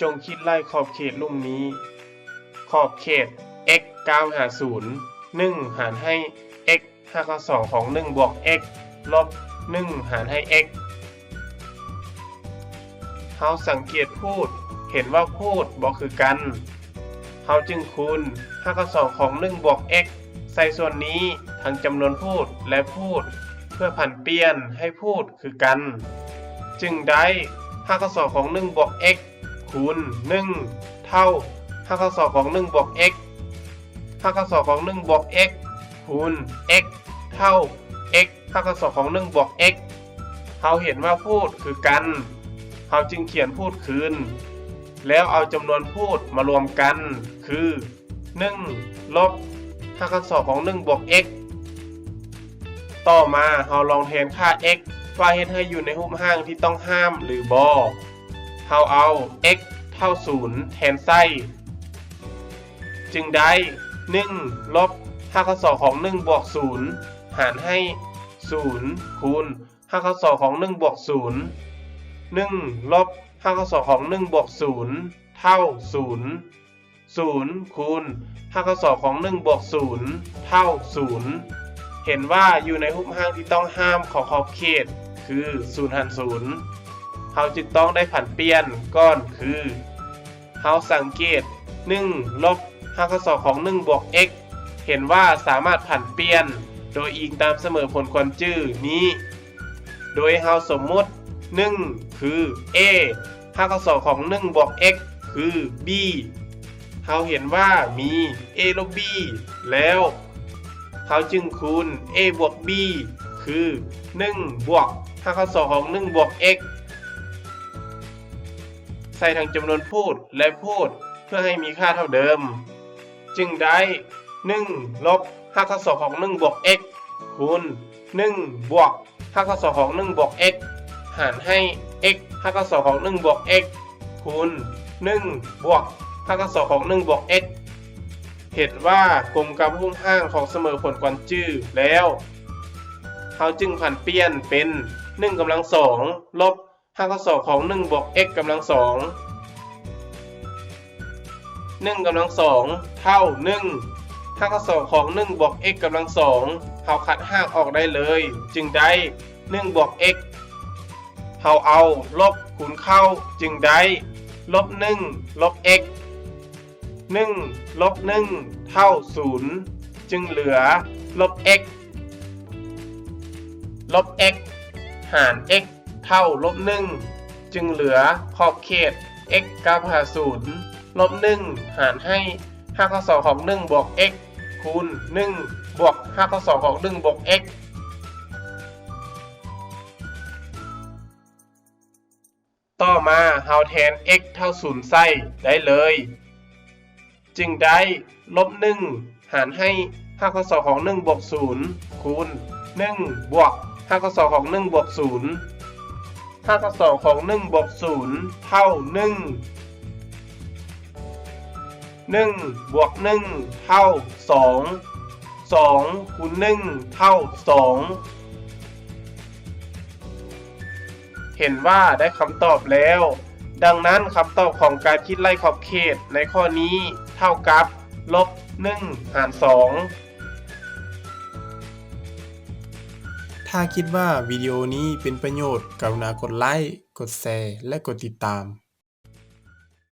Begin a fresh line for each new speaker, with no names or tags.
จงคิดไล่ขอบเขตลุ่มนี้ขอบเขต x 950 1หารให้ x 592ของ1บวก x ลบ1หารให้ x เฮาสังเกตพูดเห็นว่าพูดบ่คือกันเฮาจึงคูณ592ของ1บวก x ใส่ส่วนนี้ทั้งจำนวนพูดและพูดเพื่อผันเปลี่ยนให้พูดคือกันจึงได้592ของ1บวก x คูณ1เท่า592ของ1บวก x 592ของ1บวก x คูณ x เท่า x 592ของ1บวก x เฮาเห็นว่าพูดคือกันเฮาจึงเขียนพูดคืนแล้วเอาจำนวนพูดมารวมกันคือ1ลบ592ของ1บวก x ต่อมาเฮาลองแทนค่า x ว่าเฮ็ดให้อยู่ในรูปร่างที่ต้องห้ามหรือบ่เฮาเอา x เท่า0แทนไส้จึงได้1ลบ592ของ1บวก0หารให้0คูณ592ของ1บวก0 1ลบ592ของ1บวก0เท่า0 0คูณ592ของ1บวก0เท่า0เห็นว่าอยู่ในรูปร่างที่ต้องห้ามของขอบเขตคือ0หาร0เฮาจึงต้องได้ผันเปลี่ยนก้อนคือเฮาสังเกต1ลบ592ของ1บวก x เห็นว่าสามารถผันเปลี่ยนโดยอิงตามเสมอผลควรจื้อนี้โดยเฮาสมมุติ1คือ a 592ของ1บวก x คือ b เฮาเห็นว่ามี a ลบ b แล้วเฮาจึงคูณ a บวก b คือ1บวก592ของ1บวก x ใส่ทั้งจำนวนพูดและพูดเพื่อให้มีค่าเท่าเดิมจึงได้1ลบ592ของ1บวก x คูณ1บวก592ของ1บวก x หารให้ x 592ของ1บวก x คูณ1บวก592ของ1บวก x เห็นว่ากลมกับรูปร่างของเสมอผลควรจื้อแล้วเขาจึงผันเปลี่ยนเป็น1กำลัง2ลบ592ของ1บวก x กำลัง2 1กำลัง2เท่า1 592ของ1บวก x กำลัง2เขาคัดห่างออกได้เลยจึงได้1บวก x เขาเอาลบคูณเข้าจึงได้ลบ1ลบ x 1ลบ1เท่า0จึงเหลือลบ x ลบ x หาร x เท่าลบ1จึงเหลือขอบเขต x 950ลบ1หารให้592ของ1บวก x คูณ1บวก592ของ1บวก x ต่อมาเฮาแทน x เท่า0ใส่ได้เลยจึงได้ลบ1หารให้592ของ1บวก0คูณ1บวก592ของ1บวก0 592ของ1บวก0เท่า1บวก1เท่า2 2คูณ1เท่า2เห็นว่าได้คำตอบแล้วดังนั้นคำตอบของการคิดไล่ขอบเขตในข้อนี้เท่ากับลบ1หาร2
ถ้าคิดว่าวิดีโอนี้เป็นประโยชน์กรุณากดไลค์ กดแชร์ และกดติดตาม